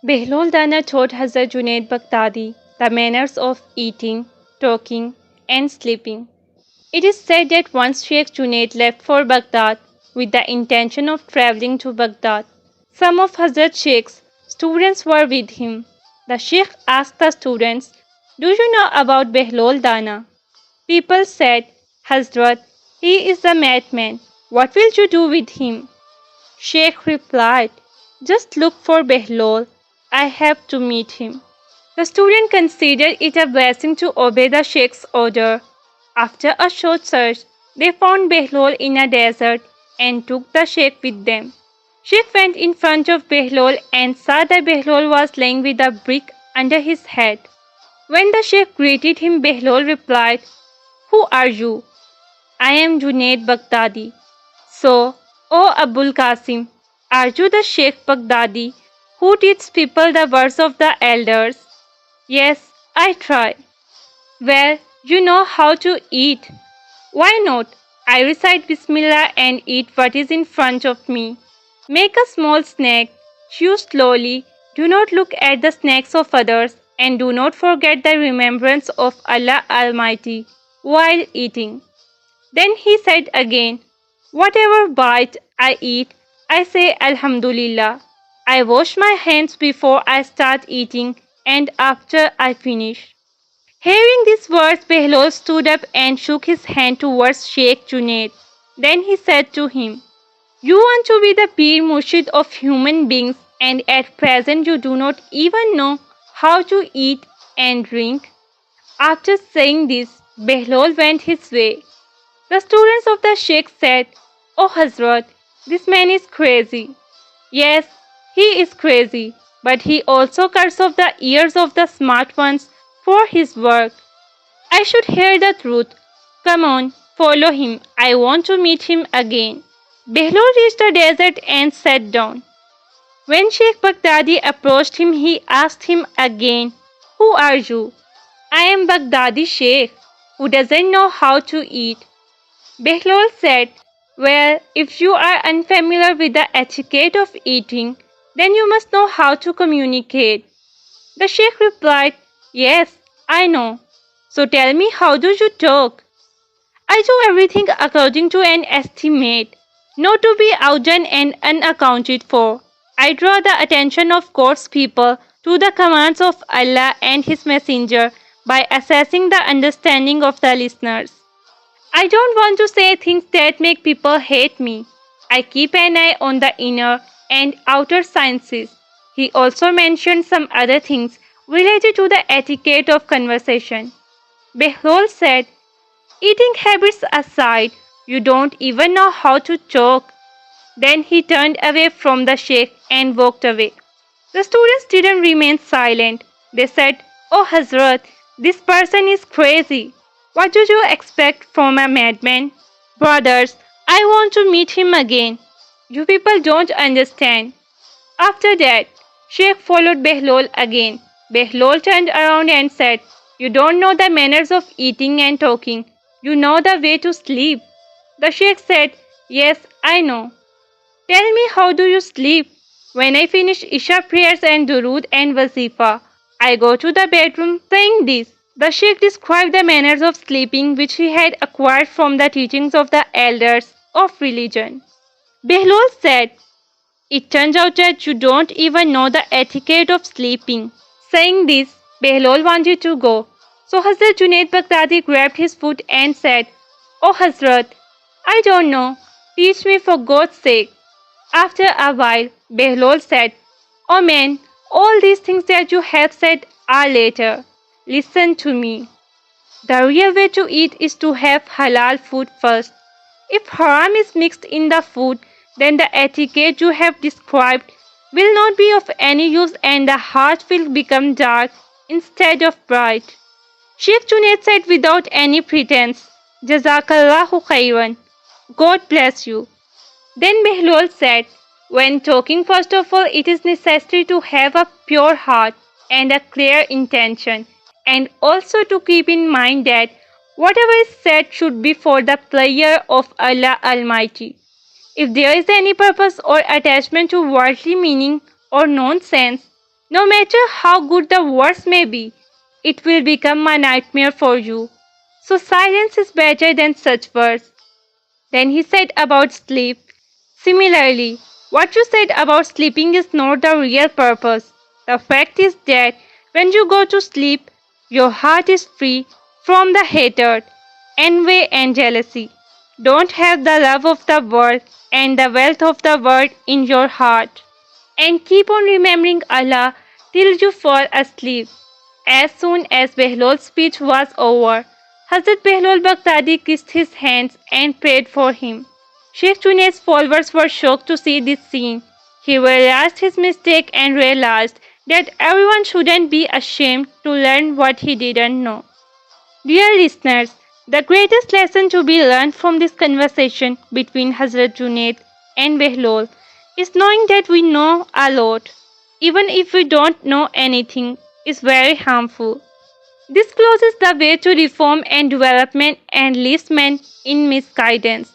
Behlol Dana taught Hazrat Junaid Baghdadi the manners of eating, talking, and sleeping. It is said that once Sheikh Junaid left for Baghdad with the intention of traveling to Baghdad. Some of Hazrat Sheikh's students were with him. The Sheikh asked the students, "Do you know about Behlol Dana?" People said, "Hazrat, he is a madman. What will you do with him?" Sheikh replied, "Just look for Behlol. I have to meet him." The student considered it a blessing to obey the Sheikh's order. After a short search, they found Behlol in a desert and took the Sheikh with them. Sheikh went in front of Behlol and saw that Behlol was lying with a brick under his head. When the Sheikh greeted him, Behlol replied, "Who are you?" "I am Junaid Baghdadi." "So, O Abul Qasim, are you the Sheikh Baghdadi who teaches people the words of the elders?" "Yes, I try." "Well, you know how to eat." "Why not? I recite Bismillah and eat what is in front of me." "Make a small snack, chew slowly, do not look at the snacks of others, and do not forget the remembrance of Allah Almighty while eating." Then he said again, "Whatever bite I eat, I say Alhamdulillah. I wash my hands before I start eating and after I finish." Hearing these words, Behlol stood up and shook his hand towards Sheikh Junaid. Then he said to him, "You want to be the Pir Murshid of human beings, and at present you do not even know how to eat and drink." After saying this, Behlol went his way. The students of the Sheikh said, "O Hazrat, this man is crazy." "Yes, he is crazy, but he also cuts off the ears of the smart ones for his work." "I should hear the truth. Come on, follow him. I want to meet him again." Behlol reached the desert and sat down. When Sheikh Baghdadi approached him, he asked him again, "Who are you?" "I am Baghdadi Sheikh, who doesn't know how to eat." Behlol said, "Well, if you are unfamiliar with the etiquette of eating, then you must know how to communicate." The Sheikh replied, "Yes, I know. So tell me, how do you talk?" "I do everything according to an estimate, not to be outdone and unaccounted for. I draw the attention of God's people to the commands of Allah and His Messenger by assessing the understanding of the listeners. I don't want to say things that make people hate me. I keep an eye on the inner and outer sciences." He also mentioned some other things related to the etiquette of conversation. Behlol said, "Eating habits aside, you don't even know how to talk." Then he turned away from the Sheikh and walked away. The students didn't remain silent. They said, "Oh Hazrat, this person is crazy. What do you expect from a madman?" "Brothers, I want to meet him again. You people don't understand." After that, Sheikh followed Behlol again. Behlol turned around and said, "You don't know the manners of eating and talking. You know the way to sleep." The Sheikh said, "Yes, I know." "Tell me, how do you sleep?" "When I finish Isha prayers and Durood and Wazifa, I go to the bedroom." Saying this, the Sheikh described the manners of sleeping which he had acquired from the teachings of the elders of religion. Behlol said, "It turns out that you don't even know the etiquette of sleeping." Saying this, Behlol wanted to go. So Hazrat Junaid Baghdadi grabbed his foot and said, "Oh Hazrat, I don't know. Teach me for God's sake." After a while, Behlol said, "Oh man, all these things that you have said are later. Listen to me. The real way to eat is to have halal food first. If haram is mixed in the food, then the etiquette you have described will not be of any use and the heart will become dark instead of bright." Sheikh Junaid said without any pretense, "Jazakallahu khairan. God bless you." Then Behlol said, "When talking, first of all, it is necessary to have a pure heart and a clear intention, and also to keep in mind that whatever is said should be for the pleasure of Allah Almighty. If there is any purpose or attachment to worldly meaning or nonsense, No matter how good the words may be, it will become a nightmare for you. So silence is better than such words. Then he said about sleep. Similarly, what you said about sleeping is not the real purpose. The fact is that when you go to sleep, your heart is free from the hatred, envy, and jealousy. Don't have the love of the world and the wealth of the world in your heart. And keep on remembering Allah till you fall asleep. As soon as Behlol's speech was over, Hazrat Behlol Baghdadi kissed his hands and prayed for him. Sheikh Junaid's followers were shocked to see this scene. He realized his mistake and realized that everyone shouldn't be ashamed to learn what he didn't know. Dear listeners, the greatest lesson to be learned from this conversation between Hazrat Junaid and Behlol is knowing that we know a lot, even if we don't know anything, is very harmful. This closes the way to reform and development and leaves men in misguidance.